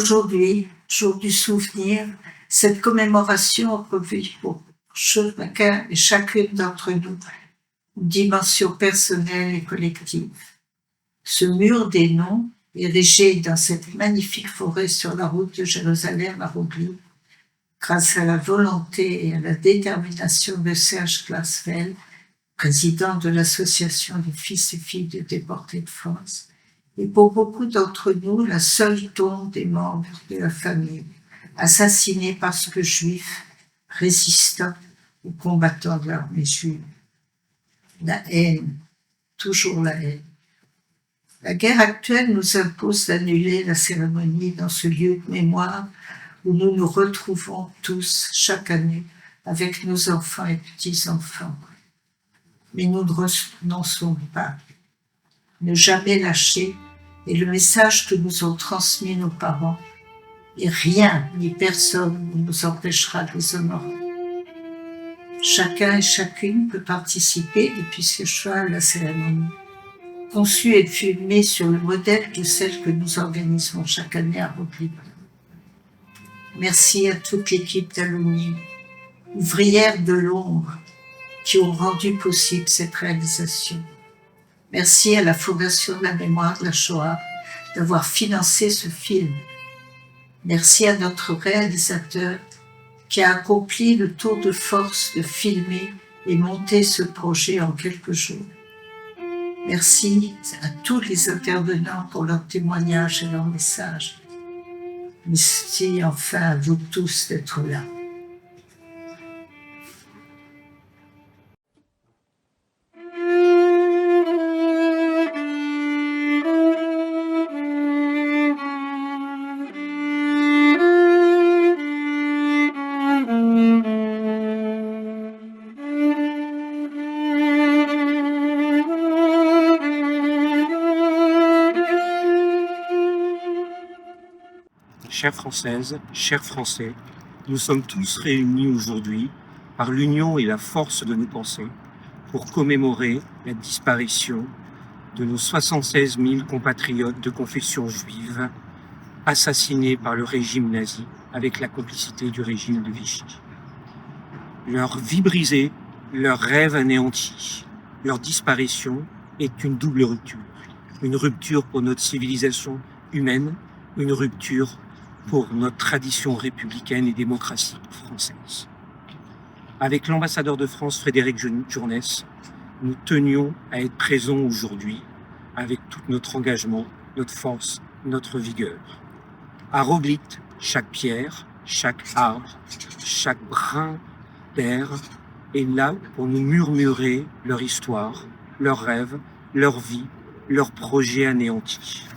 Aujourd'hui, jour du souvenir, cette commémoration revêt pour chacun et chacune d'entre nous une dimension personnelle et collective. Ce mur des noms, érigé dans cette magnifique forêt sur la route de Jérusalem à Rogli, grâce à la volonté et à la détermination de Serge Glasfeld, président de l'association des fils et filles de déportés de France, et pour beaucoup d'entre nous, la seule tombe des membres de la famille, assassinés parce que juifs, résistants ou combattants de l'armée juive. La haine, toujours la haine. La guerre actuelle nous impose d'annuler la cérémonie dans ce lieu de mémoire où nous nous retrouvons tous chaque année avec nos enfants et petits-enfants. Mais nous ne renonçons pas. Ne jamais lâcher est le message que nous ont transmis nos parents, et rien ni personne ne nous empêchera de les honorer. Chacun et chacune peut participer depuis ce choix à la cérémonie, conçue et filmée sur le modèle de celle que nous organisons chaque année à Rogli. Merci à toute l'équipe d'Alumni, ouvrières de l'ombre, qui ont rendu possible cette réalisation. Merci à la Fondation de la mémoire de la Shoah d'avoir financé ce film. Merci à notre réalisateur qui a accompli le tour de force de filmer et monter ce projet en quelques jours. Merci à tous les intervenants pour leurs témoignages et leurs messages. Merci enfin à vous tous d'être là. Chères Françaises, chers Français, nous sommes tous réunis aujourd'hui par l'union et la force de nos pensées pour commémorer la disparition de nos 76 000 compatriotes de confession juive assassinés par le régime nazi avec la complicité du régime de Vichy. Leur vie brisée, leurs rêves anéantis, leur disparition est une double rupture. Une rupture pour notre civilisation humaine, une rupture pour notre tradition républicaine et démocratique française. Avec l'ambassadeur de France, Frédéric Journès, nous tenions à être présents aujourd'hui avec tout notre engagement, notre force, notre vigueur. À Rogli, chaque pierre, chaque arbre, chaque brin d'herbe est là pour nous murmurer leur histoire, leurs rêves, leur vie, leurs projets anéantis.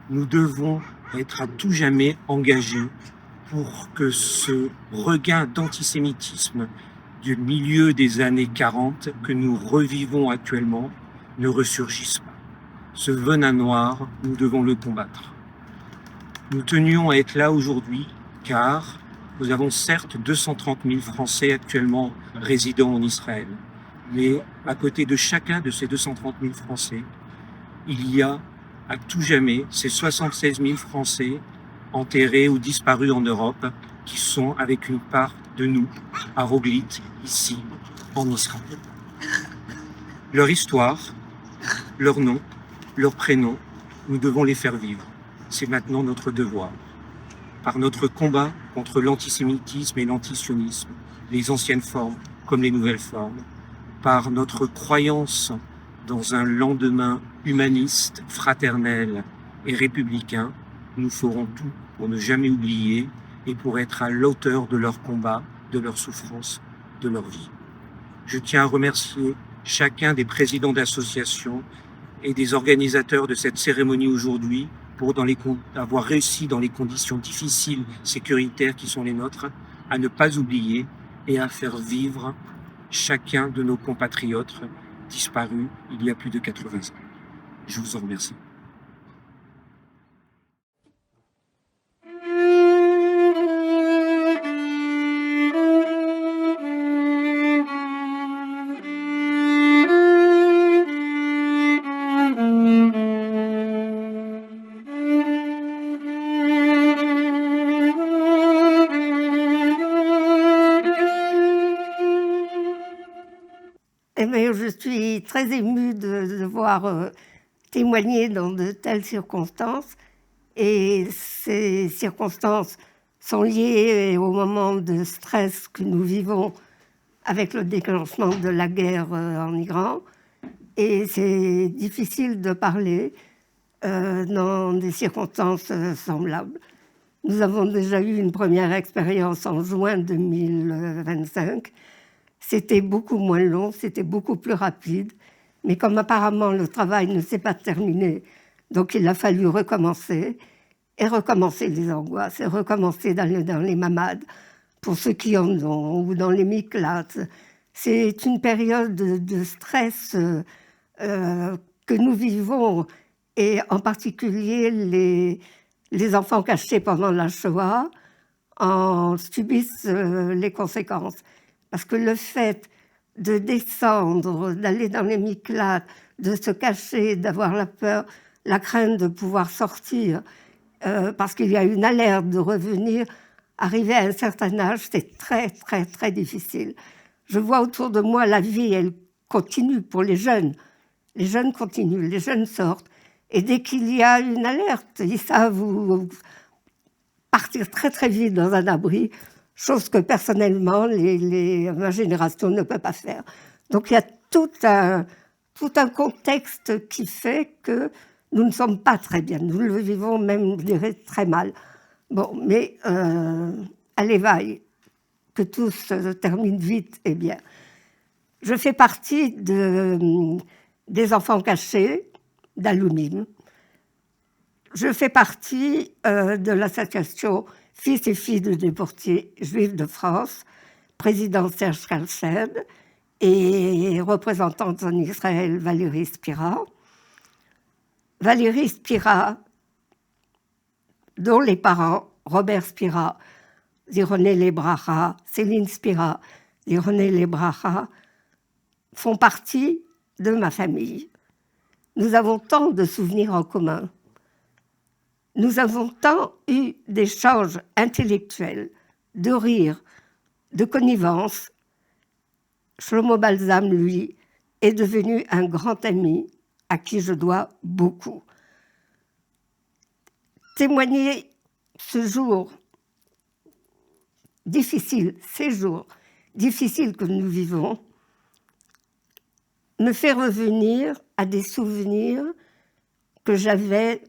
Nous devons être à tout jamais engagés pour que ce regain d'antisémitisme du milieu des années 40 que nous revivons actuellement ne ressurgisse pas. Ce venin noir, nous devons le combattre. Nous tenions à être là aujourd'hui car nous avons certes 230 000 Français actuellement résidant en Israël, mais à côté de chacun de ces 230 000 Français, il y a à tout jamais ces 76 000 Français enterrés ou disparus en Europe qui sont avec une part de nous à Rogli, ici, en Israël. Leur histoire, leur nom, leur prénom, nous devons les faire vivre. C'est maintenant notre devoir. Par notre combat contre l'antisémitisme et l'antisionisme, les anciennes formes comme les nouvelles formes, par notre croyance dans un lendemain humaniste, fraternel et républicain, nous ferons tout pour ne jamais oublier et pour être à l'auteur de leur combat, de leur souffrance, de leur vie. Je tiens à remercier chacun des présidents d'associations et des organisateurs de cette cérémonie aujourd'hui pour avoir réussi dans les conditions difficiles, sécuritaires qui sont les nôtres, à ne pas oublier et à faire vivre chacun de nos compatriotes disparus il y a plus de 80 ans. Je vous en remercie. Eh bien, je suis très émue de devoir témoigner dans de telles circonstances. Et ces circonstances sont liées au moment de stress que nous vivons avec le déclenchement de la guerre en Iran. Et c'est difficile de parler dans des circonstances semblables. Nous avons déjà eu une première expérience en juin 2025. C'était beaucoup moins long, c'était beaucoup plus rapide. Mais comme apparemment le travail ne s'est pas terminé, donc il a fallu recommencer, et recommencer les angoisses, et recommencer dans les mamades, pour ceux qui en ont, ou dans les miklates. C'est une période de stress que nous vivons, et en particulier les enfants cachés pendant la Shoah en subissent les conséquences. Parce que le fait de descendre, d'aller dans les miklates, de se cacher, d'avoir la peur, la crainte de pouvoir sortir, parce qu'il y a une alerte de revenir, arriver à un certain âge, c'est très, très, très difficile. Je vois autour de moi la vie, elle continue pour les jeunes. Les jeunes continuent, les jeunes sortent. Et dès qu'il y a une alerte, ils savent partir très, très vite dans un abri, chose que personnellement, ma génération ne peut pas faire. Donc il y a tout un contexte qui fait que nous ne sommes pas très bien. Nous le vivons même, je dirais, très mal. Bon, mais allez, vaille, que tout se termine vite et bien. Je fais partie des enfants cachés d'Aloumim. Je fais partie de l'association Fils et filles de déportés juifs de France, président Serge Kalsen et représentante en Israël Valérie Spira. Valérie Spira, dont les parents, Robert Spira, Zironé Lebracha, Céline Spira, Zironé Lebracha, font partie de ma famille. Nous avons tant de souvenirs en commun. Nous avons tant eu d'échanges intellectuels, de rire, de connivence. Shlomo Balsam, lui, est devenu un grand ami à qui je dois beaucoup. Témoigner ce jour difficile, ces jours difficiles que nous vivons, me fait revenir à des souvenirs que j'avais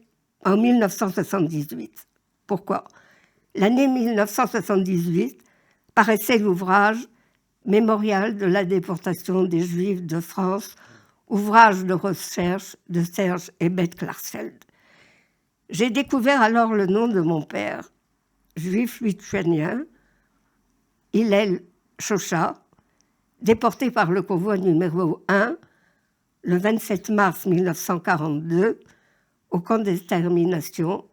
en 1978. Pourquoi ? L'année 1978 paraissait l'ouvrage Mémorial de la déportation des Juifs de France, ouvrage de recherche de Serge et Beth Klarsfeld. J'ai découvert alors le nom de mon père, juif lituanien, Hillel Shosha, déporté par le convoi numéro 1 le 27 mars 1942 au camp d'extermination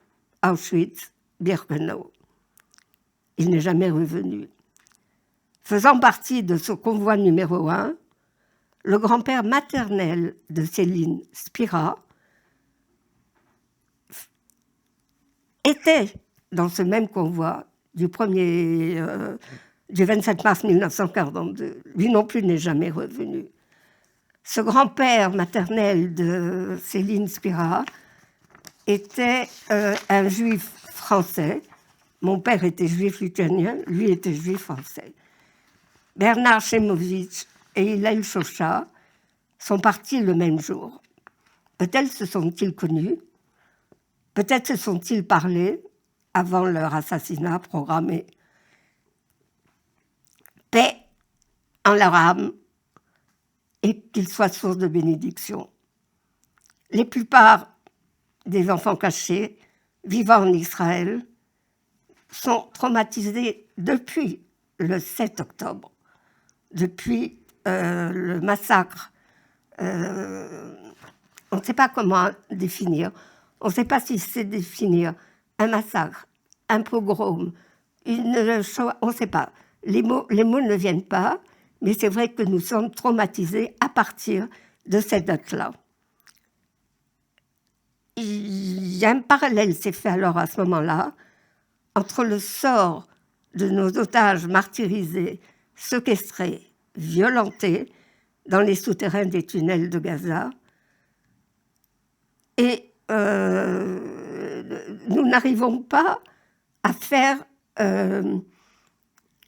Auschwitz-Birkenau. Il n'est jamais revenu. Faisant partie de ce convoi numéro 1, le grand-père maternel de Céline Spira était dans ce même convoi du 27 mars 1942. Lui non plus n'est jamais revenu. Ce grand-père maternel de Céline Spira était un juif français. Mon père était juif lituanien, lui était juif français. Bernard Shemovitch et Hillel Shosha sont partis le même jour. Peut-être se sont-ils connus, peut-être se sont-ils parlé avant leur assassinat programmé. Paix en leur âme et qu'ils soient source de bénédiction. La plupart des enfants cachés vivant en Israël sont traumatisés depuis le 7 octobre, depuis le massacre. On ne sait pas comment définir. On ne sait pas si c'est définir un massacre, un pogrom, une Shoah, on ne sait pas. Les mots ne viennent pas, mais c'est vrai que nous sommes traumatisés à partir de cette date-là. Il y a un parallèle s'est fait alors à ce moment-là entre le sort de nos otages martyrisés, séquestrés, violentés dans les souterrains des tunnels de Gaza. Et nous n'arrivons pas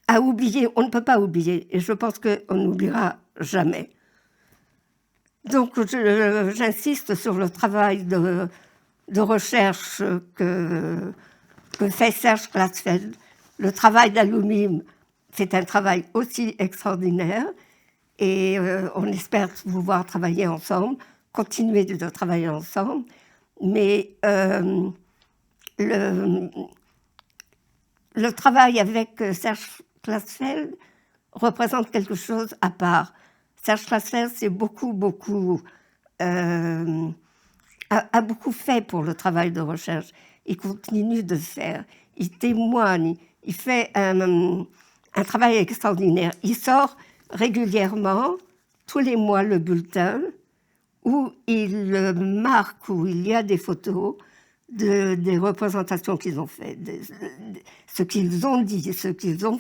à oublier, on ne peut pas oublier, et je pense qu'on n'oubliera jamais. Donc j'insiste sur le travail de recherche que fait Serge Klarsfeld. Le travail d'Aloumim, c'est un travail aussi extraordinaire, et on espère pouvoir travailler ensemble, continuer de travailler ensemble, mais le travail avec Serge Klarsfeld représente quelque chose à part. Serge Klarsfeld a beaucoup fait pour le travail de recherche. Il continue de faire. Il témoigne. Il fait un travail extraordinaire. Il sort régulièrement, tous les mois, le bulletin où il marque, où il y a des photos des représentations qu'ils ont faites, ce qu'ils ont dit, ce qu'ils ont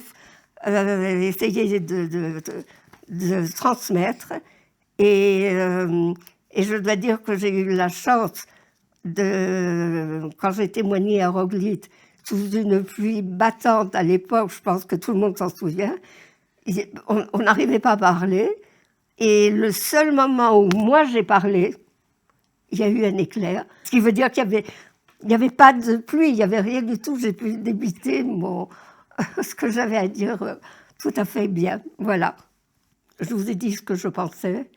essayé de transmettre. Et je dois dire que j'ai eu la chance, quand j'ai témoigné à Roglitz, sous une pluie battante à l'époque, je pense que tout le monde s'en souvient, on n'arrivait pas à parler. Et le seul moment où moi j'ai parlé, il y a eu un éclair. Ce qui veut dire qu'il n'y avait pas de pluie, il n'y avait rien du tout. J'ai pu débiter ce que j'avais à dire tout à fait bien. Voilà. Je vous ai dit ce que je pensais.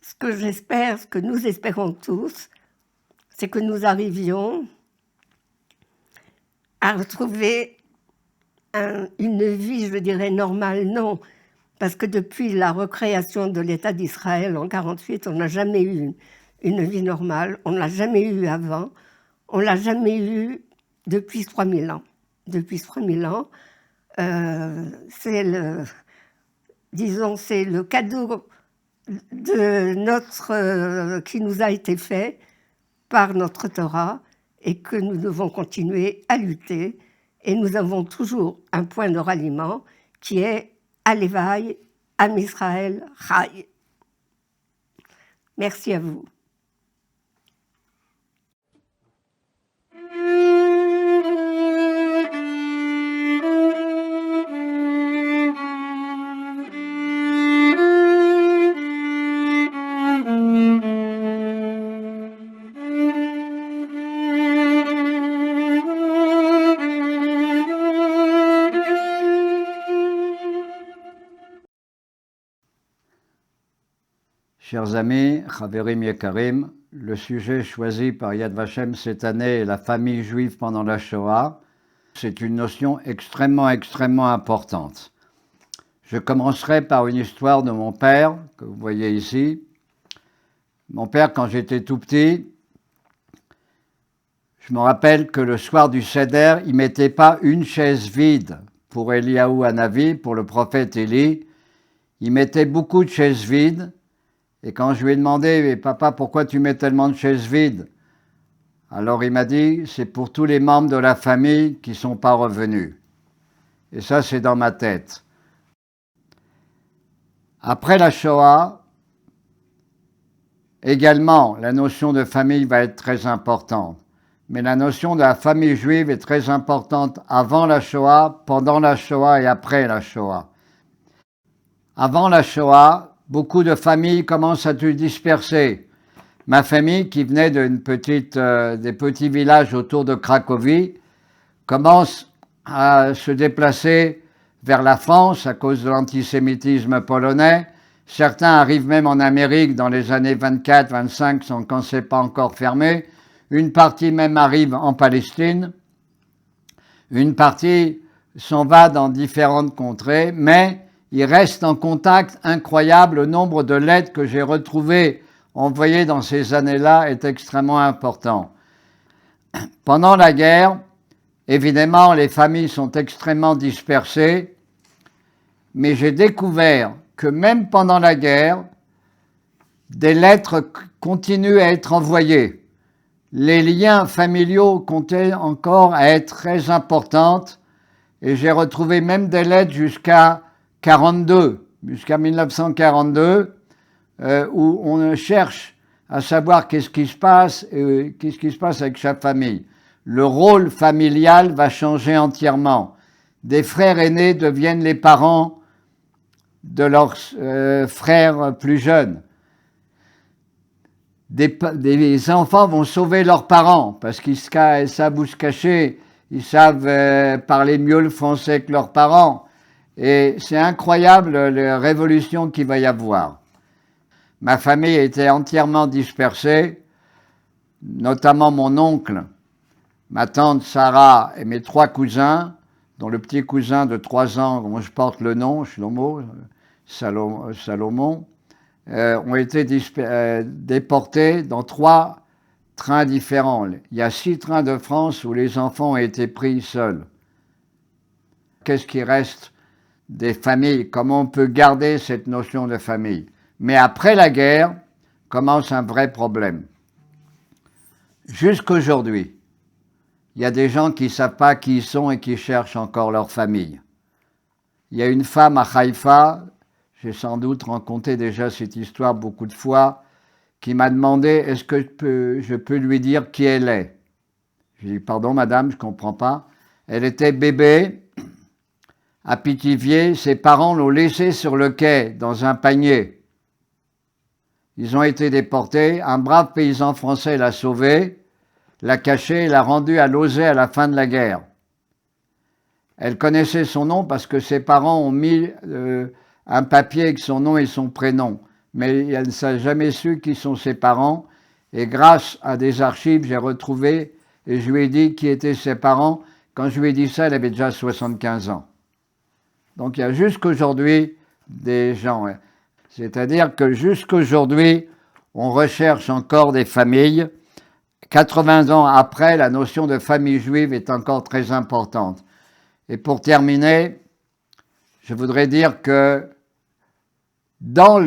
Ce que j'espère, ce que nous espérons tous, c'est que nous arrivions à retrouver une vie, je dirais, normale. Non, parce que depuis la recréation de l'État d'Israël en 1948, on n'a jamais eu une vie normale. On ne l'a jamais eu avant. On ne l'a jamais eu depuis 3000 ans. Depuis 3000 ans, c'est le cadeau qui nous a été fait par notre Torah et que nous devons continuer à lutter. Et nous avons toujours un point de ralliement qui est Alevaï, Am Israël, Chai. Merci à vous. Chers amis, Chaverim Yekarim, le sujet choisi par Yad Vashem cette année est la famille juive pendant la Shoah. C'est une notion extrêmement importante. Je commencerai par une histoire de mon père, que vous voyez ici. Mon père, quand j'étais tout petit, je me rappelle que le soir du Seder, il ne mettait pas une chaise vide pour Eliyahu Hanavi, pour le prophète Élie. Il mettait beaucoup de chaises vides. Et quand je lui ai demandé, mais papa, pourquoi tu mets tellement de chaises vides? Alors il m'a dit, c'est pour tous les membres de la famille qui ne sont pas revenus. Et ça, c'est dans ma tête. Après la Shoah, également, la notion de famille va être très importante. Mais la notion de la famille juive est très importante avant la Shoah, pendant la Shoah et après la Shoah. Avant la Shoah, beaucoup de familles commencent à se disperser. Ma famille, qui venait des petits villages autour de Cracovie, commence à se déplacer vers la France à cause de l'antisémitisme polonais. Certains arrivent même en Amérique dans les années 24-25, quand ce n'est pas encore fermé. Une partie même arrive en Palestine. Une partie s'en va dans différentes contrées, mais il reste en contact incroyable. Le nombre de lettres que j'ai retrouvées envoyées dans ces années-là est extrêmement important. Pendant la guerre, évidemment, les familles sont extrêmement dispersées, mais j'ai découvert que même pendant la guerre, des lettres continuent à être envoyées. Les liens familiaux continuent encore à être très importants, et j'ai retrouvé même des lettres jusqu'à 42, jusqu'à 1942, où on cherche à savoir qu'est-ce qui se passe avec chaque famille. Le rôle familial va changer entièrement. Des frères aînés deviennent les parents de leurs frères plus jeunes. Des enfants vont sauver leurs parents parce qu'ils savent où se cacher, ils savent parler mieux le français que leurs parents. Et c'est incroyable la révolution qu'il va y avoir. Ma famille était entièrement dispersée, notamment mon oncle, ma tante Sarah et mes 3 cousins, dont le petit cousin de 3 ans, dont je porte le nom, Salomon, ont été déportés dans 3 trains différents. Il y a 6 trains de France où les enfants ont été pris seuls. Qu'est-ce qui reste des familles? Comment on peut garder cette notion de famille? Mais après la guerre, commence un vrai problème. Jusqu'aujourd'hui, il y a des gens qui ne savent pas qui ils sont et qui cherchent encore leur famille. Il y a une femme à Haïfa, j'ai sans doute raconté déjà cette histoire beaucoup de fois, qui m'a demandé est-ce que je peux lui dire qui elle est. Je lui ai dit pardon madame, je ne comprends pas. Elle était bébé à Pithiviers, ses parents l'ont laissée sur le quai dans un panier. Ils ont été déportés, un brave paysan français l'a sauvée, l'a cachée et l'a rendue à Lauzet à la fin de la guerre. Elle connaissait son nom parce que ses parents ont mis un papier avec son nom et son prénom. Mais elle n'a jamais su qui sont ses parents. Et grâce à des archives, j'ai retrouvé et je lui ai dit qui étaient ses parents. Quand je lui ai dit ça, elle avait déjà 75 ans. Donc il y a jusqu'aujourd'hui des gens. C'est-à-dire que jusqu'aujourd'hui, on recherche encore des familles. 80 ans après, la notion de famille juive est encore très importante. Et pour terminer, je voudrais dire que dans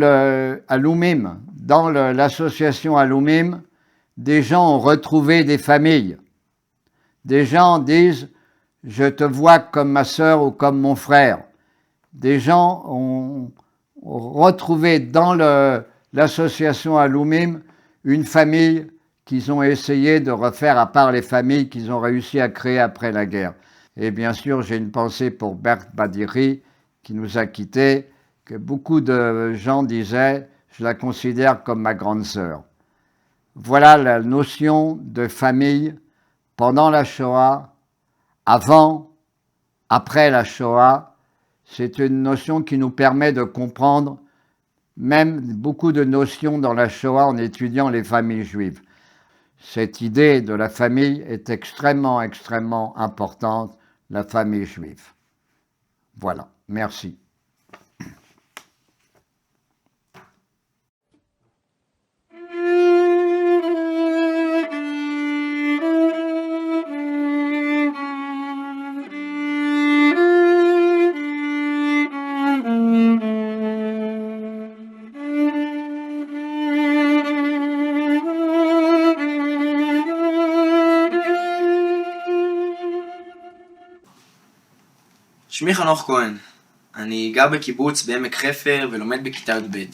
l'association Alumim, des gens ont retrouvé des familles. Des gens disent « je te vois comme ma sœur ou comme mon frère ». Des gens ont retrouvé dans l'association Alumim une famille qu'ils ont essayé de refaire à part les familles qu'ils ont réussi à créer après la guerre. Et bien sûr, j'ai une pensée pour Berthe Badiri, qui nous a quittés, que beaucoup de gens disaient « je la considère comme ma grande sœur ». Voilà la notion de famille pendant la Shoah, avant, après la Shoah. C'est une notion qui nous permet de comprendre même beaucoup de notions dans la Shoah en étudiant les familles juives. Cette idée de la famille est extrêmement, extrêmement importante, la famille juive. Voilà, merci. שמי חנוך כהן, אני גר בקיבוץ בעמק חפר ולומד בכיתה י"ב.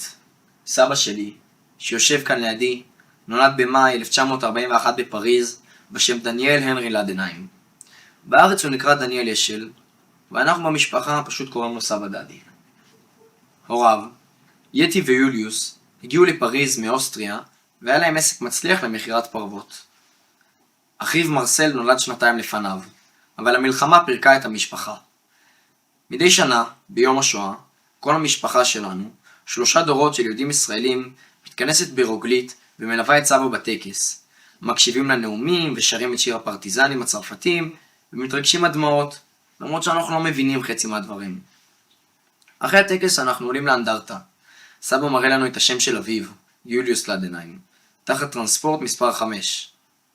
סבא שלי, שיושב כאן לידי, נולד במאי 1941 בפריז, בשם דניאל הנרי לדנהיים. בארץ הוא נקרא דניאל אשל, ואנחנו במשפחה פשוט קוראים לו סבא דדי. הוריו, יתי ויוליוס, הגיעו לפריז מאוסטריה, והיה להם עסק מצליח למכירת פרוות. אחיו מרסל נולד 2 לפניו, אבל המלחמה פירקה את המשפחה. מדי שנה, ביום השואה, כל המשפחה שלנו, 3 דורות של יהודים ישראלים, מתכנסת ברוגלית ומלווה את סבא בטקס. מקשיבים לנאומים ושרים את שיר הפרטיזנים הצרפתים, ומתרגשים הדמעות, למרות שאנחנו לא מבינים חצי מהדברים. אחרי הטקס אנחנו עולים לאנדרטה. סבא מראה לנו את השם של אביו, יוליוס לדנהיים, תחת טרנספורט מספר 5,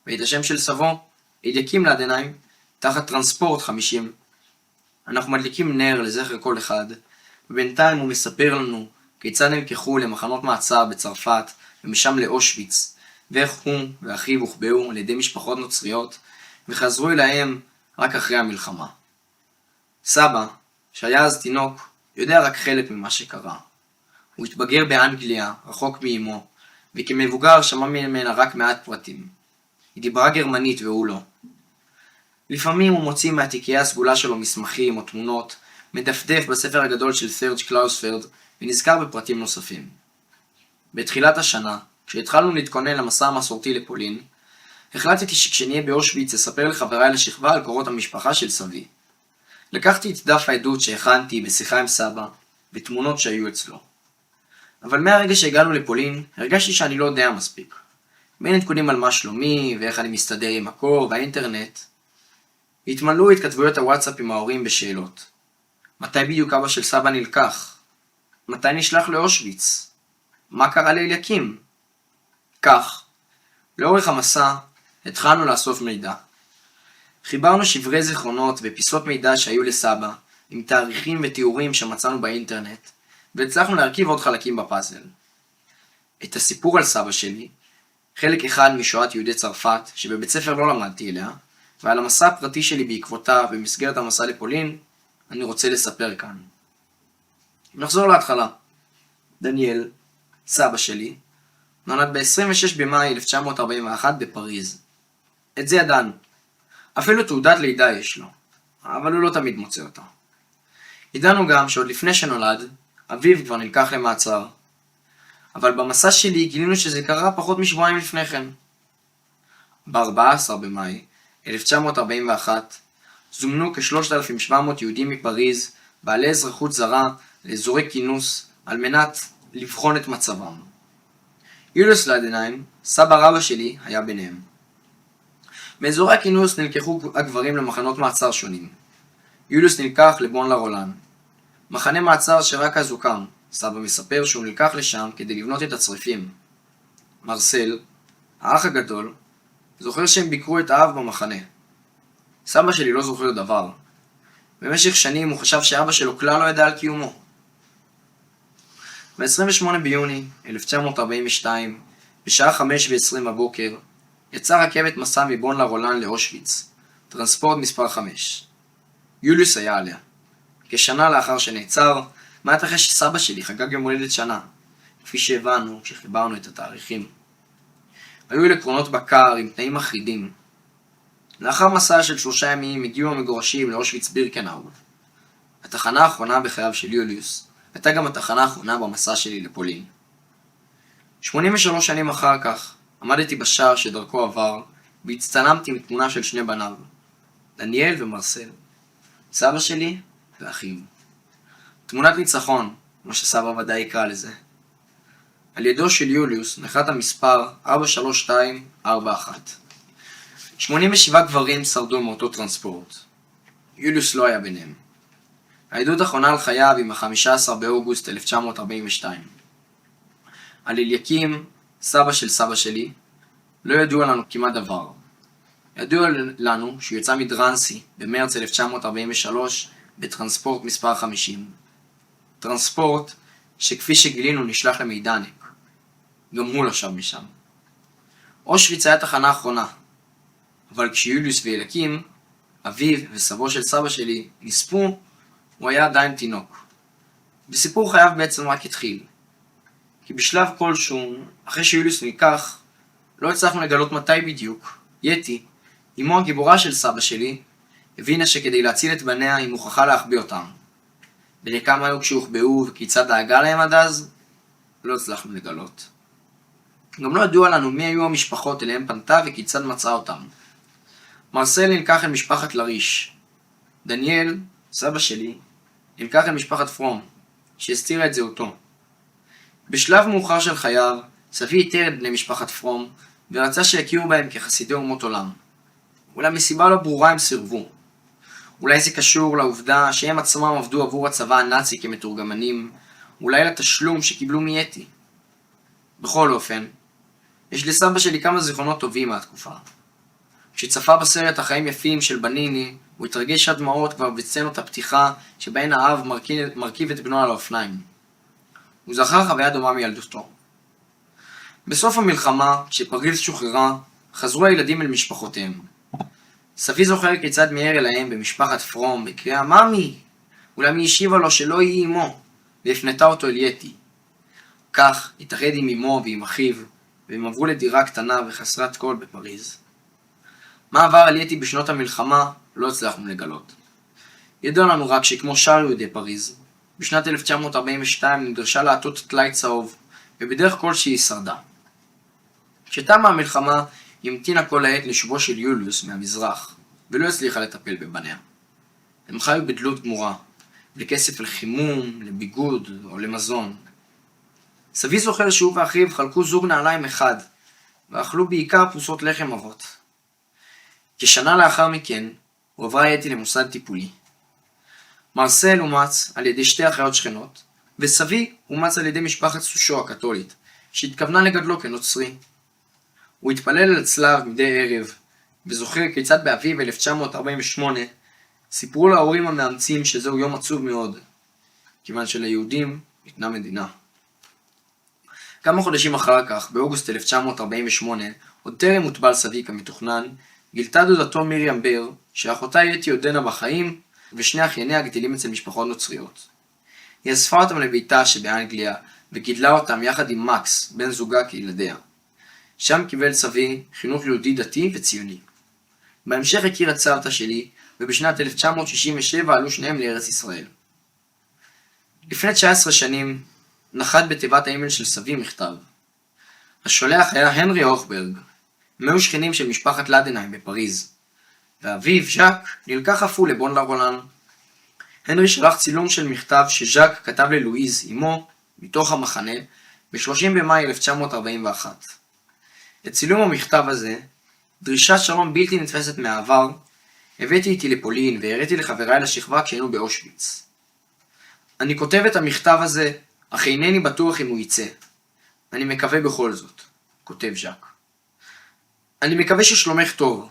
ואת השם של סבו, אליקים לדנהיים, תחת טרנספורט 50. אנחנו מדליקים נר לזכר כל אחד, ובינתיים הוא מספר לנו כיצד נלקחו למחנות מעצר בצרפת ומשם לאושוויץ, ואיך הוא ואחיו הוחבאו על ידי משפחות נוצריות וחזרו אליהם רק אחרי המלחמה. סבא, שהיה אז תינוק, יודע רק חלק ממה שקרה. הוא התבגר באנגליה, רחוק מאמו, וכמבוגר שמע ממנה רק מעט פרטים. היא דיברה גרמנית והוא לא. לפעמים הוא מוציא מהתיקייה הסגולה שלו מסמכים או תמונות, מדפדף בספר הגדול של סרג' קלאוספלד ונזכר בפרטים נוספים. בתחילת השנה, כשהתחלנו להתכונן למסע המסורתי לפולין, החלטתי שכשנהיה באושוויץ אספר לחבריי לשכבה על קורות המשפחה של סבי. לקחתי את דף העדות שהכנתי בשיחה עם סבא ותמונות שהיו אצלו. אבל מהרגע שהגענו לפולין, הרגשתי שאני לא יודע מספיק. בין עדכונים על מה שלומי ואיך אני מסתדר עם הקור והאינטרנט, התמלאו התכתבויות הוואטסאפ עם ההורים בשאלות. מתי בדיוק אבא של סבא נלקח? מתי נשלח לאושוויץ? מה קרה לאליקים? כך, לאורך המסע, התחלנו לאסוף מידע. חיברנו שברי זיכרונות ופיסות מידע שהיו לסבא, עם תאריכים ותיאורים שמצאנו באינטרנט, והצלחנו להרכיב עוד חלקים בפאזל. את הסיפור על סבא שלי, חלק אחד משואת יהודי צרפת, שבבית ספר לא למדתי אליה, ועל המסע הפרטי שלי בעקבותיו במסגרת המסע לפולין, אני רוצה לספר כאן. נחזור להתחלה. דניאל, סבא שלי, נולד ב-26 במאי 1941 בפריז. את זה ידענו. אפילו תעודת לידה יש לו, אבל הוא לא תמיד מוצא אותה. ידענו גם שעוד לפני שנולד, אביו כבר נלקח למעצר. אבל במסע שלי גילינו שזה קרה פחות משבועיים לפני כן. ב-14 במאי 1941 זומנו כ-3,700 יהודים מפריז בעלי אזרחות זרה לאזורי כינוס על מנת לבחון את מצבם. יוליוס ליידנהיים, סבא רבא שלי, היה ביניהם. באזורי הכינוס נלקחו הגברים למחנות מעצר שונים. יוליוס נלקח לבון לרולן, מחנה מעצר שרק אז הוקם. סבא מספר שהוא נלקח לשם כדי לבנות את הצריפים. מרסל, האח הגדול, זוכר שהם ביקרו את האב במחנה. סבא שלי לא זוכר דבר. במשך שנים הוא חשב שאבא שלו כלל לא ידע על קיומו. ב-28 ביוני 1942, בשעה 5:20 בבוקר, יצאה רכבת מסע מבון לרולן לאושוויץ, טרנספורט מספר 5. יוליוס היה עליה. כשנה לאחר שנעצר, מעט אחרי שסבא שלי חגג יום הולדת שנה, כפי שהבנו כשחיברנו את התאריכים. היו אלה קרונות בקר עם תנאים מחרידים. לאחר מסע של 3 ימים הגיעו המגורשים לאושוויץ בירקנאו. התחנה האחרונה בחייו של יוליוס הייתה גם התחנה האחרונה במסע שלי לפולין. 83 שנים אחר כך עמדתי בשער שדרכו עבר והצטלמתי עם תמונה של 2 בניו, דניאל ומרסל, סבא שלי ואחיו. תמונת ניצחון, מה שסבא ודאי יקרא לזה. על ידו של יוליוס נחת המספר 43241. 87 גברים שרדו מאותו טרנספורט. יוליוס לא היה ביניהם. העדות האחרונה על חייו עם ה-15 באוגוסט 1942. על אליקים, סבא של סבא שלי, לא ידוע לנו כמעט דבר. ידוע לנו שהוא יצא מדרנסי במרץ 1943 בטרנספורט מספר 50. טרנספורט שכפי שגילינו נשלח למידניק. גם הוא לא שב משם. אושוויץ היה תחנה אחרונה, אבל כשיוליוס ואליקים, אביו וסבו של סבא שלי, נספו, הוא היה עדיין תינוק. בסיפור חייו בעצם רק התחיל. כי בשלב כלשהו, אחרי שיוליוס נלקח, לא הצלחנו לגלות מתי בדיוק. יתי, אמו הגיבורה של סבא שלי, הבינה שכדי להציל את בניה היא מוכרחה להחביא אותם. ולכמה היו כשהוחבאו וכיצד דאגה להם עד אז, לא הצלחנו לגלות. גם לא ידוע לנו מי היו המשפחות אליהם פנתה וכיצד מצאה אותם. מרסל נלקח אל משפחת לריש. דניאל, סבא שלי, נלקח אל משפחת פרום, שהסתירה את זהותו. בשלב מאוחר של חייו, סבי איתר את בני משפחת פרום, ורצה שיכירו בהם כחסידי אומות עולם. אולי מסיבה לא ברורה הם סירבו. אולי זה קשור לעובדה שהם עצמם עבדו עבור הצבא הנאצי כמתורגמנים, אולי לתשלום שקיבלו מייתי. בכל אופן, יש לסבא שלי כמה זיכרונות טובים מהתקופה. כשצפה בסרט החיים יפים של בניני, הוא התרגש עד דמעות כבר בסצנות הפתיחה שבהן האב מרכיב את בנו על האופניים. הוא זכר חוויה דומה מילדותו. בסוף המלחמה, כשפריז שוחררה, חזרו הילדים אל משפחותיהם. סבי זוכר כיצד מיהר אליהם במשפחת פרום בקריאה "ממי, אולם היא השיבה לו שלא יהי עמו, והפנתה אותו אל יתי. כך התאחד עם אמו ועם אחיו, והם עברו לדירה קטנה וחסרת כל בפריז. מה עבר על יתי בשנות המלחמה לא הצלחנו לגלות. ידוע לנו רק שכמו שאר יהודי פריז, בשנת 1942 נדרשה לעטות טלאי צהוב, ובדרך כלשהי היא שרדה. כשתמה המלחמה, היא המתינה כל העת לשובו של יוליוס מהמזרח, ולא הצליחה לטפל בבניה. הם חיו בדלות גמורה, בלי כסף לחימום, לביגוד או למזון. סבי זוכר שהוא ואחיו חלקו זוג נעליים אחד, ואכלו בעיקר פרוסות לחם אבות. כשנה לאחר מכן, הועברה יתי למוסד טיפולי. מרסל אומץ על ידי שתי אחיות שכנות, וסבי אומץ על ידי משפחת סושו הקתולית, שהתכוונה לגדלו כנוצרי. הוא התפלל על צלב מדי ערב, וזוכר כיצד באביב 1948 סיפרו להורים המאמצים שזהו יום עצוב מאוד, כיוון שליהודים ניתנה מדינה. כמה חודשים אחר כך, באוגוסט 1948, עוד טרם הוטבל סבי כמתוכנן, גילתה דודתו מרים בר, שאחותה יתי עודנה בחיים, ושני אחייניה גדלים אצל משפחות נוצריות. היא אספה אותם לביתה שבאנגליה, וגידלה אותם יחד עם מקס, בן זוגה כילדיה. שם קיבל סבי חינוך יהודי דתי וציוני. בהמשך הכיר את סבתא שלי, ובשנת 1967 עלו שניהם לארץ ישראל. לפני 19 שנים נחת בתיבת האימייל של סבי מכתב. השולח היה הנרי הוכברג, הם היו שכנים של משפחת לדנהיים בפריז, ואביו, ז'אק, נלקח אף הוא לבון לרולן. הנרי שלח צילום של מכתב שז'אק כתב ללואיז, אמו, מתוך המחנה, ב-30 במאי 1941. את צילום המכתב הזה, דרישת שלום בלתי נתפסת מהעבר, הבאתי איתי לפולין והראיתי לחבריי לשכבה כשהיינו באושוויץ. אני כותב את המכתב הזה, אך אינני בטוח אם הוא יצא. אני מקווה בכל זאת, כותב ז'אק. אני מקווה ששלומך טוב.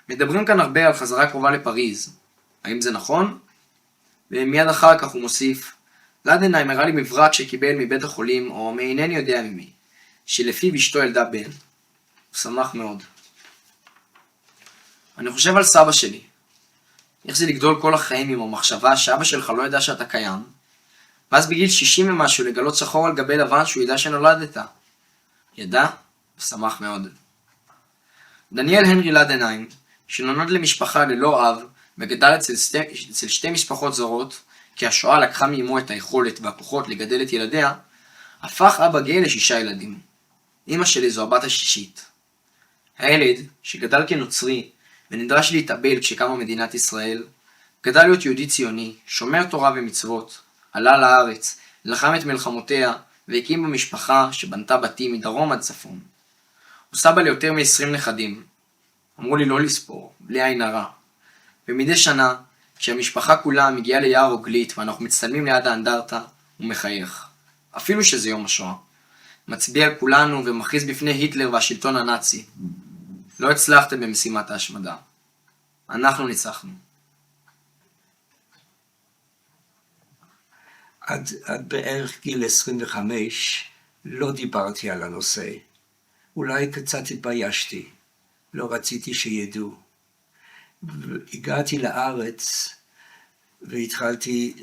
מדברים כאן הרבה על חזרה קרובה לפריז. האם זה נכון? ומיד אחר כך הוא מוסיף, לדנהיים הראה לי מברק שקיבל מבית החולים, או מאינני יודע ממי, שלפיו אשתו ילדה בן. הוא שמח מאוד. אני חושב על סבא שלי. איך זה לגדול כל החיים עם המחשבה שאבא שלך לא ידע שאתה קיים, ואז בגיל 60 ומשהו לגלות שחור על גבי לבן שהוא ידע שנולדת. ידע? ושמח מאוד. דניאל הנרי לדנהיים, שנולד למשפחה ללא אב, וגדל אצל שתי משפחות זרות, כי השואה לקחה מאמו את היכולת והכוחות לגדל את ילדיה, הפך אבא גאה ל6 ילדים. אמא שלי זו הבת השישית. הילד, שגדל כנוצרי, ונדרש להתאבל כשקמה מדינת ישראל, גדל להיות יהודי ציוני, שומר תורה ומצוות, עלה לארץ, לחם את מלחמותיה, והקים במשפחה שבנתה בתים מדרום עד צפון. הוא סבא ליותר מ20 נכדים. אמרו לי לא לספור, בלי עין הרע. ומדי שנה, כשהמשפחה כולה מגיעה ליער רגלית ואנחנו מצטלמים ליד האנדרטה, הוא מחייך. אפילו שזה יום השואה. מצביע על כולנו ומכריז בפני היטלר והשלטון הנאצי. לא הצלחתם במשימת ההשמדה. אנחנו ניצחנו. עד בערך גיל 25 לא דיברתי על הנושא. אולי קצת התביישתי. לא רציתי שידעו. הגעתי לארץ והתחלתי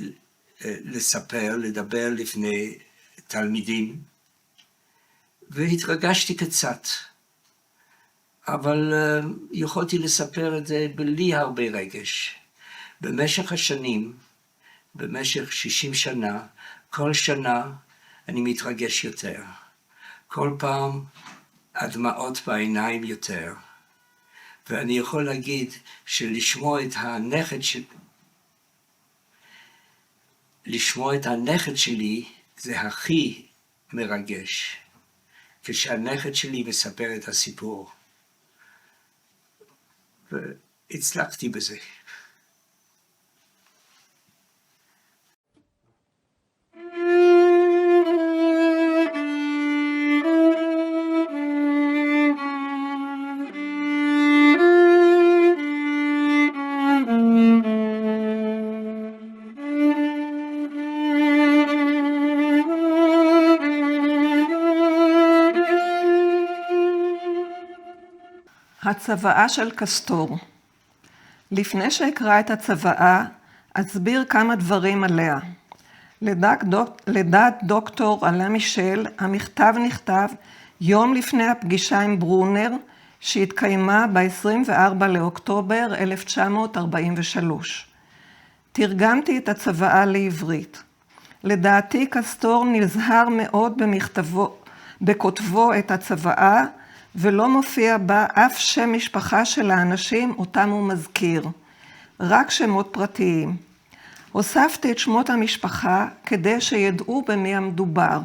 לספר, לדבר לפני תלמידים, והתרגשתי קצת. אבל יכולתי לספר את זה בלי הרבה רגש. במשך השנים, במשך 60 שנה, כל שנה אני מתרגש יותר. כל פעם הדמעות בעיניים יותר. ואני יכול להגיד שלשמוע את הנכד שלי זה הכי מרגש. כשהנכד שלי מספר את הסיפור. והצלחתי בזה. הצוואה של קסטור. לפני שאקרא את הצוואה, אסביר כמה דברים עליה. לדעת דוקטור אלה מישל, המכתב נכתב יום לפני הפגישה עם ברונר, שהתקיימה ב-24 לאוקטובר 1943. תרגמתי את הצוואה לעברית. לדעתי קסטור נזהר מאוד בכותבו את הצוואה, ולא מופיע בה אף שם משפחה של האנשים אותם הוא מזכיר, רק שמות פרטיים. הוספתי את שמות המשפחה כדי שידעו במי המדובר.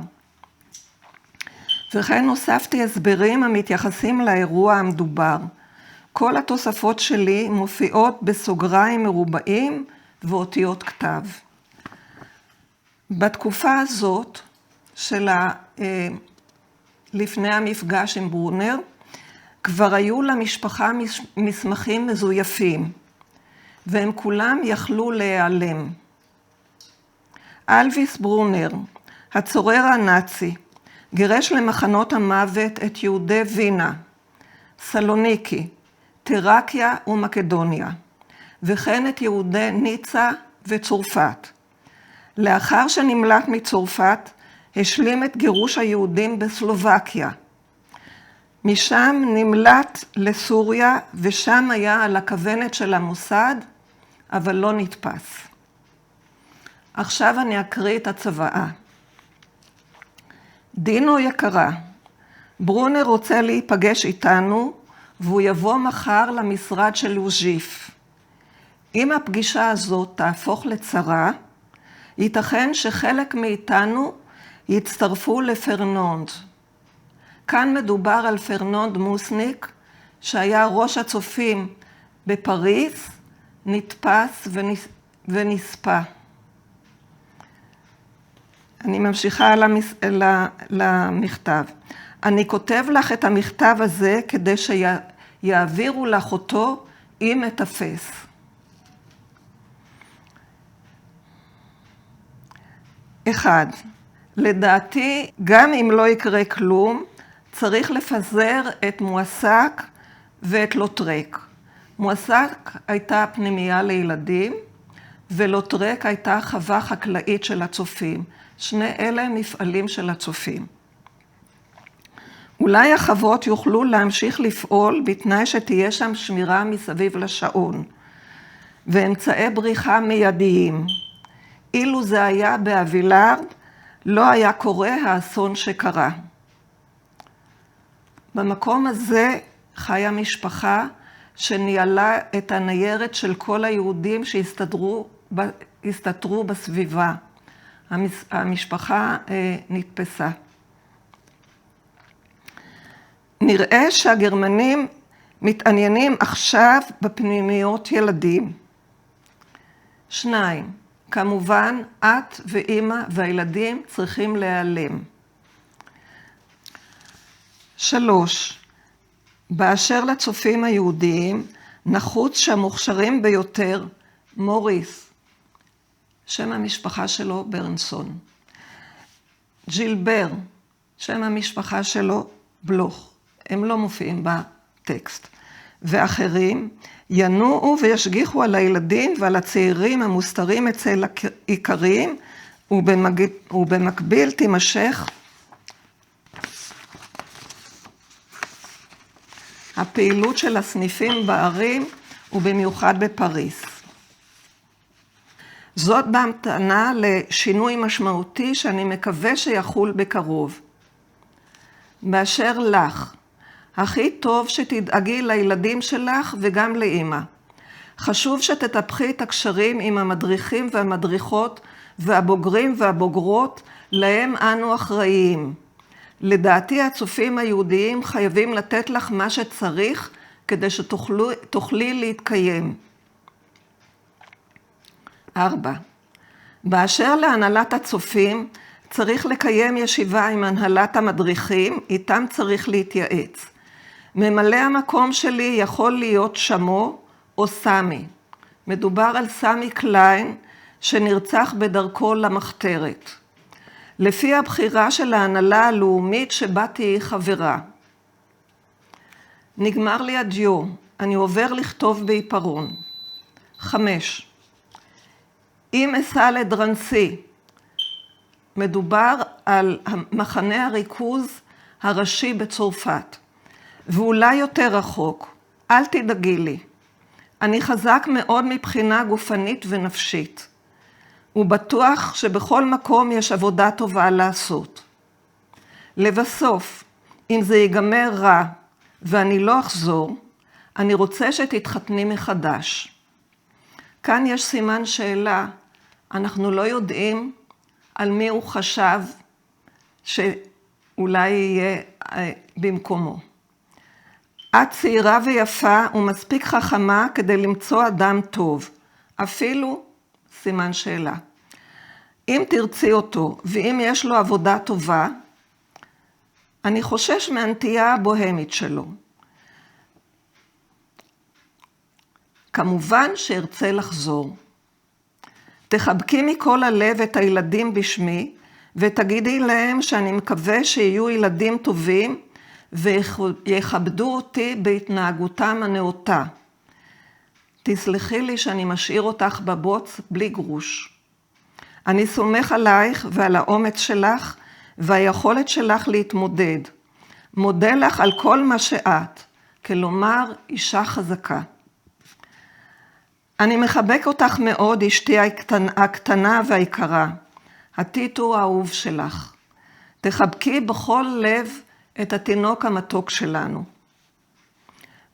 וכן הוספתי הסברים המתייחסים לאירוע המדובר. כל התוספות שלי מופיעות בסוגריים מרובעים ואותיות כתב. בתקופה הזאת של לפני המפגש עם ברונר, כבר היו למשפחה מסמכים מזויפים, והם כולם יכלו להיעלם. אלוויס ברונר, הצורר הנאצי, גירש למחנות המוות את יהודי וינה, סלוניקי, תראקיה ומקדוניה, וכן את יהודי ניצה וצרפת. לאחר שנמלט מצרפת, השלים את גירוש היהודים בסלובקיה. משם נמלט לסוריה, ושם היה על הכוונת של המוסד, אבל לא נתפס. עכשיו אני אקריא את הצוואה. דינו יקרה, ברונר רוצה להיפגש איתנו, והוא יבוא מחר למשרד של לוז'יף. אם הפגישה הזאת תהפוך לצרה, ייתכן שחלק מאיתנו יצטרפו לפרנונד. כאן מדובר על פרנונד מוסניק, שהיה ראש הצופים בפריז, נתפס ונספה. אני ממשיכה למכתב. אני כותב לך את המכתב הזה כדי שיעבירו לך אותו אם אתפס. אחד, לדעתי, גם אם לא יקרה כלום, צריך לפזר את מועסק ואת לוטרק. מועסק הייתה פנימייה לילדים, ולוטרק הייתה חווה חקלאית של הצופים. שני אלה מפעלים של הצופים. אולי החוות יוכלו להמשיך לפעול בתנאי שתהיה שם שמירה מסביב לשעון, ואמצעי בריחה מיידיים. אילו זה היה באבילארד, לא היה קורה האסון שקרה. במקום הזה חיה משפחה שניהלה את הניירת של כל היהודים שהסתתרו בסביבה. המשפחה נתפסה. נראה שהגרמנים מתעניינים עכשיו בפנימיות ילדים. 2. כמובן, את ואמא והילדים צריכים להיעלם. 3. באשר לצופים היהודיים, נחוץ שהמוכשרים ביותר, מוריס, שם המשפחה שלו ברנסון, ג'ילבר, שם המשפחה שלו בלוך, הם לא מופיעים בטקסט, ואחרים ינועו וישגיחו על הילדים ועל הצעירים המוסתרים אצל העיקריים, ובמקביל תימשך הפעילות של הסניפים בערים ובמיוחד בפריז. זאת בהמתנה לשינוי משמעותי שאני מקווה שיחול בקרוב. באשר לך, הכי טוב שתדאגי לילדים שלך וגם לאמא. חשוב שתטפחי את הקשרים עם המדריכים והמדריכות והבוגרים והבוגרות להם אנו אחראיים. לדעתי הצופים היהודיים חייבים לתת לך מה שצריך כדי שתוכלי להתקיים. 4. באשר להנהלת הצופים, צריך לקיים ישיבה עם הנהלת המדריכים, איתם צריך להתייעץ. ממלא המקום שלי יכול להיות שמו או סמי. מדובר על סמי קליין שנרצח בדרכו למחתרת. לפי הבחירה של ההנהלה הלאומית שבה תהי חברה. נגמר לי הדיו, אני עובר לכתוב בעיפרון. 5. אם אסע לדרנסי, מדובר על מחנה הריכוז הראשי בצרפת, ואולי יותר רחוק, אל תדאגי לי. אני חזק מאוד מבחינה גופנית ונפשית, ובטוח שבכל מקום יש עבודה טובה לעשות. לבסוף, אם זה ייגמר רע ואני לא אחזור, אני רוצה שתתחתני מחדש. כאן יש סימן שאלה, אנחנו לא יודעים על מי הוא חשב שאולי יהיה במקומו. את צעירה ויפה ומספיק חכמה כדי למצוא אדם טוב, אפילו סימן שאלה. אם תרצי אותו ואם יש לו עבודה טובה, אני חושש מהנטייה הבוהמית שלו. כמובן שארצה לחזור. תחבקי מכל הלב את הילדים בשמי, ותגידי להם שאני מקווה שיהיו ילדים טובים, ויכבדו אותי בהתנהגותם הנאותה. תסלחי לי שאני משאיר אותך בבוץ בלי גרוש. אני סומך עלייך ועל האומץ שלך, והיכולת שלך להתמודד. מודה לך על כל מה שאת, כלומר אישה חזקה. אני מחבק אותך מאוד, אשתי הקטנה והיקרה, הטיטו האהוב שלך. תחבקי בכל לב את התינוק המתוק שלנו.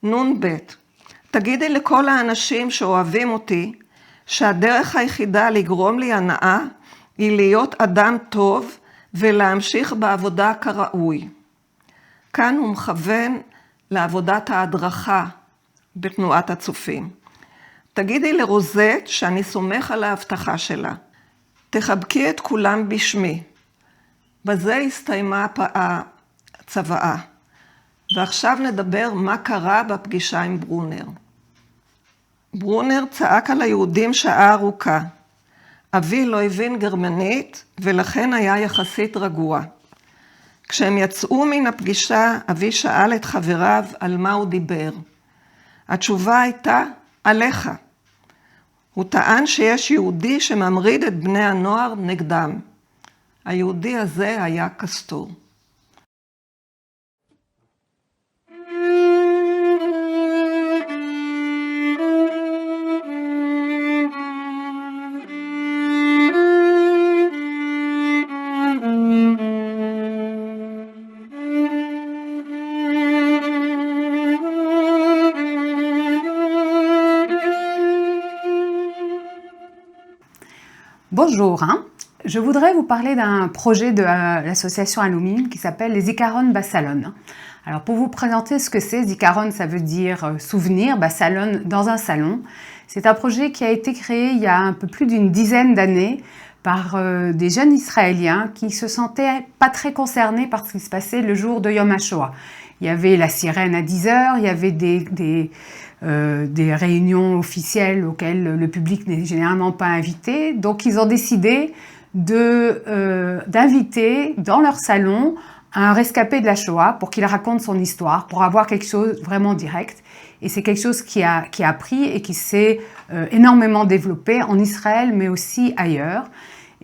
נ"ב, תגידי לכל האנשים שאוהבים אותי, שהדרך היחידה לגרום לי הנאה, היא להיות אדם טוב ולהמשיך בעבודה כראוי. כאן הוא מכוון לעבודת ההדרכה בתנועת הצופים. תגידי לרוזט שאני סומך על ההבטחה שלה. תחבקי את כולם בשמי. בזה הסתיימה הצוואה. ועכשיו נדבר מה קרה בפגישה עם ברונר. ברונר צעק על היהודים שעה ארוכה. אבי לא הבין גרמנית ולכן היה יחסית רגוע. כשהם יצאו מן הפגישה, אבי שאל את חבריו על מה הוא דיבר. התשובה הייתה, עליך. הוא טען שיש יהודי שממריד את בני הנוער נגדם. היהודי הזה היה קסטור. Bonjour, je voudrais vous parler d'un projet de l'association Alumim qui s'appelle les Zikaron Bassalon. Alors pour vous présenter ce que c'est, Zikaron ça veut dire souvenir, Bassalon dans un salon. C'est un projet qui a été créé il y a un peu plus d'une dizaine d'années par des jeunes Israéliens qui se sentaient pas très concernés par ce qui se passait le jour de Yom HaShoah. Il y avait la sirène à 10h, il y avait des réunions officielles auxquelles le public n'est généralement pas invité. Donc ils ont décidé d'inviter dans leur salon un rescapé de la Shoah pour qu'il raconte son histoire, pour avoir quelque chose vraiment direct. Et c'est quelque chose qui a pris et qui s'est énormément développé en Israël, mais aussi ailleurs.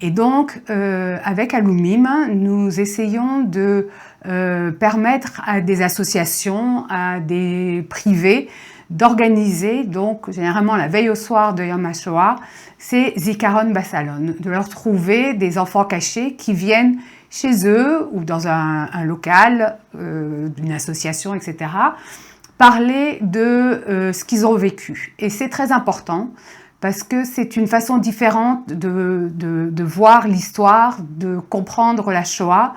Et donc, avec Alumim, nous essayons de permettre à des associations, à des privés, d'organiser, donc généralement la veille au soir de Yom HaShoah, c'est Zikaron Bassalon, de leur trouver des enfants cachés qui viennent chez eux ou dans un local d'une association, etc., parler de ce qu'ils ont vécu. Et c'est très important parce que c'est une façon différente de voir l'histoire, de comprendre la Shoah.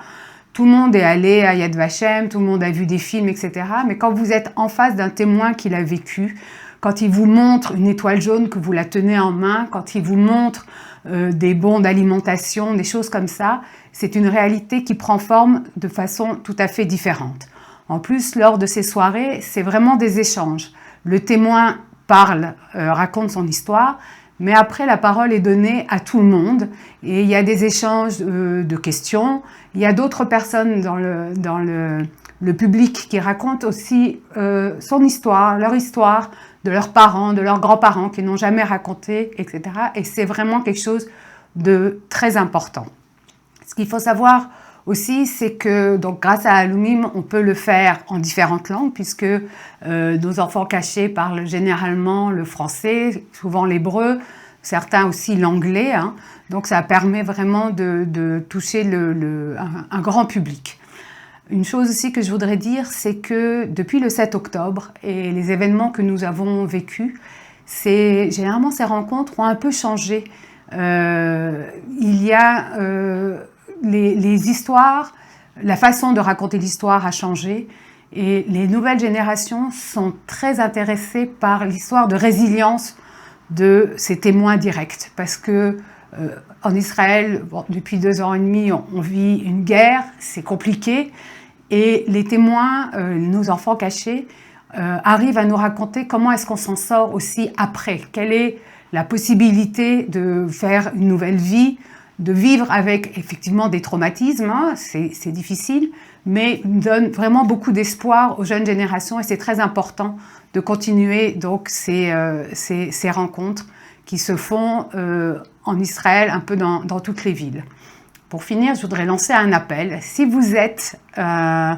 Tout le monde est allé à Yad Vashem, tout le monde a vu des films, etc. Mais quand vous êtes en face d'un témoin qui l'a vécu, quand il vous montre une étoile jaune que vous la tenez en main, quand il vous montre des bons d'alimentation, des choses comme ça, c'est une réalité qui prend forme de façon tout à fait différente. En plus, lors de ces soirées, c'est vraiment des échanges. Le témoin parle, raconte son histoire, mais après la parole est donnée à tout le monde et il y a des échanges de questions. Il y a d'autres personnes dans le le public qui raconte aussi son histoire, leur histoire, de leurs parents, de leurs grands-parents qui n'ont jamais raconté, etc. Et c'est vraiment quelque chose de très important. Ce qu'il faut savoir aussi, c'est que donc, grâce à Alumim, on peut le faire en différentes langues, puisque nos enfants cachés parlent généralement le français, souvent l'hébreu, certains aussi l'anglais. Hein. Donc ça permet vraiment de toucher un grand public. Une chose aussi que je voudrais dire, c'est que depuis le 7 octobre et les événements que nous avons vécus, généralement ces rencontres ont un peu changé. Il y a les histoires, la façon de raconter l'histoire a changé et les nouvelles générations sont très intéressées par l'histoire de résilience de ces témoins directs. Parce que en Israël, depuis 2 ans et demi, on vit une guerre, c'est compliqué. Et les témoins, nos enfants cachés, arrivent à nous raconter comment est-ce qu'on s'en sort aussi après. Quelle est la possibilité de faire une nouvelle vie, de vivre avec effectivement des traumatismes, hein, c'est difficile, mais donne vraiment beaucoup d'espoir aux jeunes générations et c'est très important de continuer donc ces rencontres qui se font en Israël, un peu dans toutes les villes. Pour finir, je voudrais lancer un appel. Si vous êtes un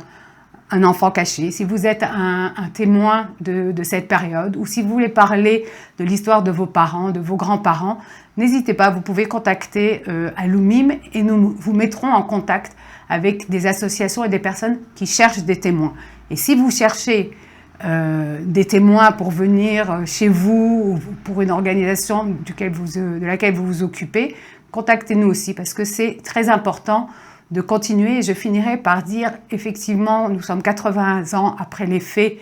enfant caché, si vous êtes un témoin de cette période, ou si vous voulez parler de l'histoire de vos parents, de vos grands-parents, n'hésitez pas, vous pouvez contacter Alumim et nous vous mettrons en contact avec des associations et des personnes qui cherchent des témoins. Et si vous cherchez des témoins pour venir chez vous ou pour une organisation de laquelle vous vous occupez, contactez-nous aussi parce que c'est très important de continuer. Et je finirai par dire, effectivement, nous sommes 80 ans après les faits,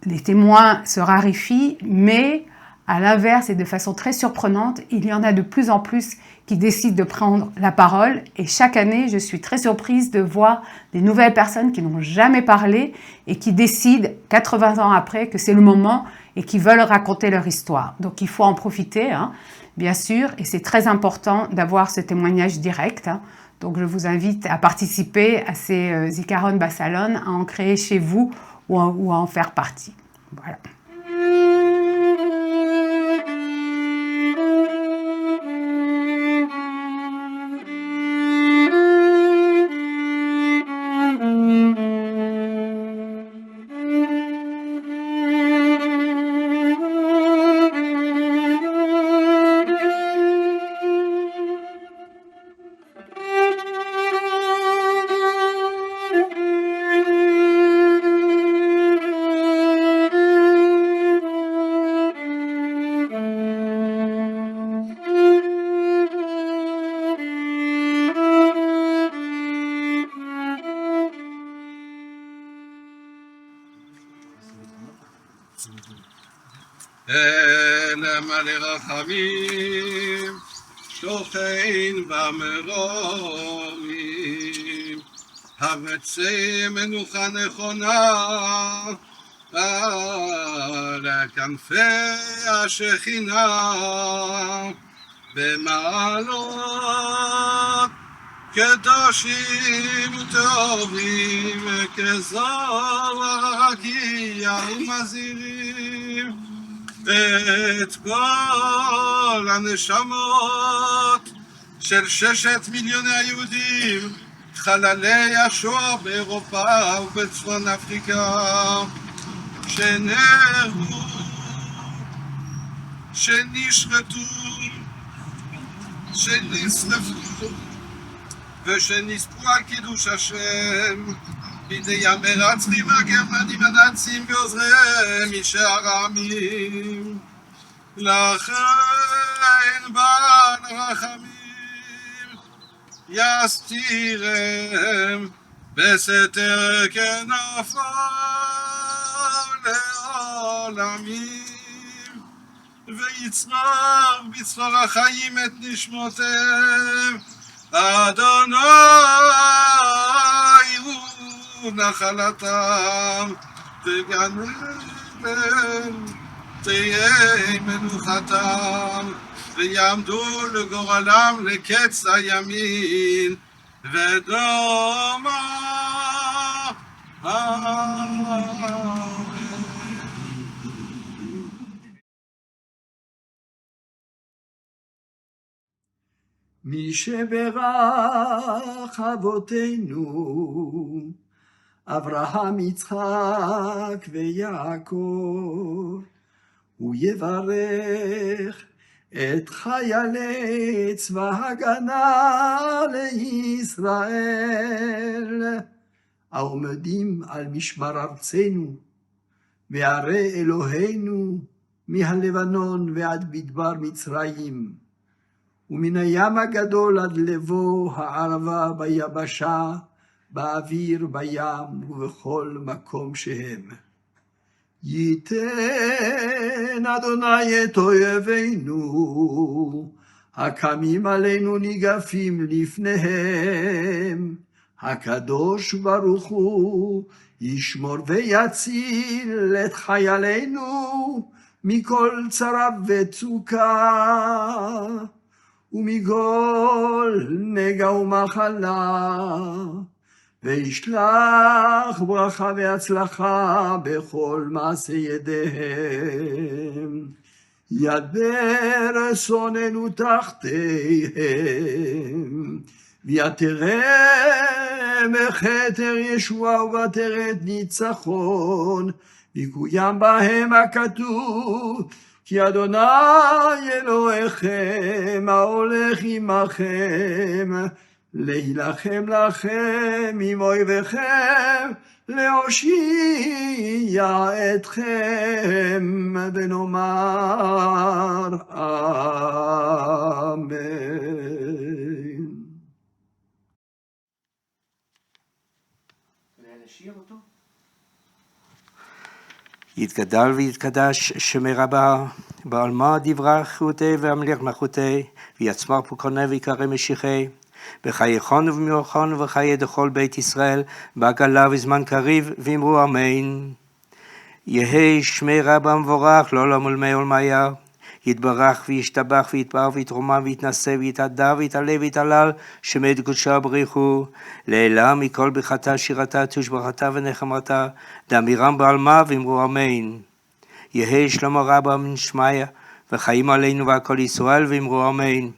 les témoins se raréfient, mais à l'inverse et de façon très surprenante, il y en a de plus en plus qui décident de prendre la parole. Et chaque année, je suis très surprise de voir des nouvelles personnes qui n'ont jamais parlé et qui décident 80 ans après que c'est le moment et qui veulent raconter leur histoire. Donc il faut en profiter, hein, bien sûr, et c'est très important d'avoir ce témoignage direct. Hein. Donc je vous invite à participer à ces Zikaron Bassalon, à en créer chez vous ou à en faire partie. Voilà. אלה מלא רחמים, שוכן במרומים, הבצע מנוחה נכונה על כנפי השכינה, במעלות קדושים טובים, כזוהר רקיע ומזהירים את כל הנשמות של 6 מיליוני היהודים, חללי השואה באירופה ובצפון אפריקה, שנהרגו, שנשחטו, שנשרפו ושנספו על קידוש השם בידי המרצחים הגרמנים הנאצים ועוזריהם משאר העמים. לכן בעל רחמים יסתירם בסתר כנפו לעולמים, ויצרור בצרור החיים את נשמותיהם. אדוני הוא נחלתם, וגן עדן תהיה מנוחתם, ויעמדו לגורלם לקץ הימין, ודומה מי שברך אבותינו, אברהם, יצחק ויעקב, הוא יברך את חיילי צבא הגנה לישראל, העומדים על משמר ארצנו, וערי אלוהינו מהלבנון ועד מדבר מצרים, ומן הים הגדול עד לבוא הערבה ביבשה, באוויר, בים ובכל מקום שהם. ייתן אדוני את אויבינו, הקמים עלינו ניגפים לפניהם. הקדוש ברוך הוא ישמור ויציל את חיילינו מכל צרה וצוקה, ומכל נגע ומחלה, וישלח ברכה והצלחה בכל מעשה ידיהם. ידבר שונאינו תחתיהם, ויתרם בכתר ישועה ובתרת ניצחון, ויקוים בהם הכתוב, כי אדוני אלוהיכם ההולך עמכם, להילחם לכם עם אויביכם, להושיע אתכם, ונאמר אמן. יתגדל ויתקדש שמי רבה, בעלמא דברה חיותי והמליך מלכותי, ויצמח פוקרני ויקרא משיחי, בחייכון ובמיוחון וחיי דכל בית ישראל, בעגלה וזמן קריב, ואמרו אמן. יהי שמי רבה מבורך, לעולם ולמי עולמיה, יתברך וישתבח ויתפאר ויתרומם ויתנשא ויתהדר ויתעלה ויתהלל, שמי קדושה בריחו, לעילה מכל ברכתה שירתה תושבחתה ונחמתה, דאמירם בעלמא ואמרו אמן. יהי שלמה רבה מן שמיא, וחיים עלינו ועל כל ישראל ואמרו אמן.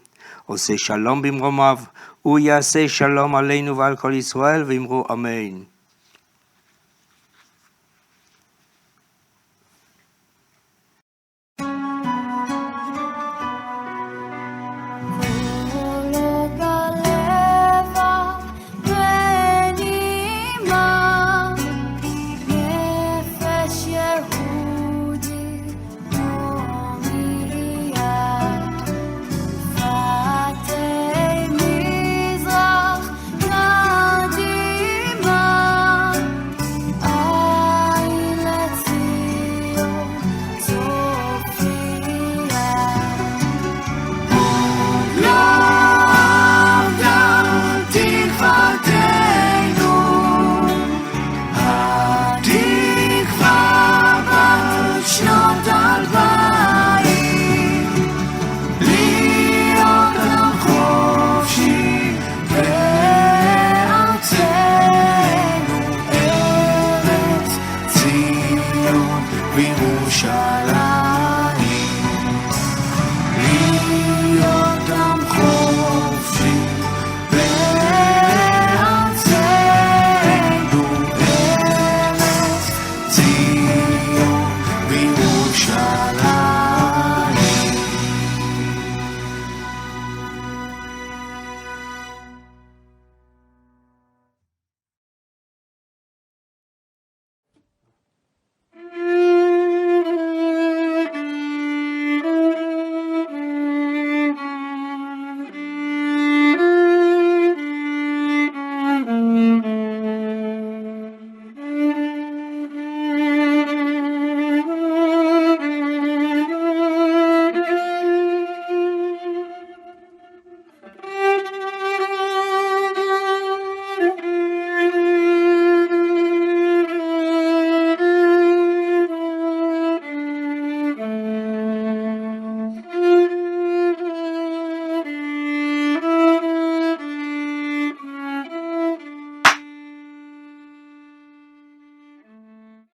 עושה שלום במרומיו, הוא יעשה שלום עלינו ועל כל ישראל ואמרו אמן.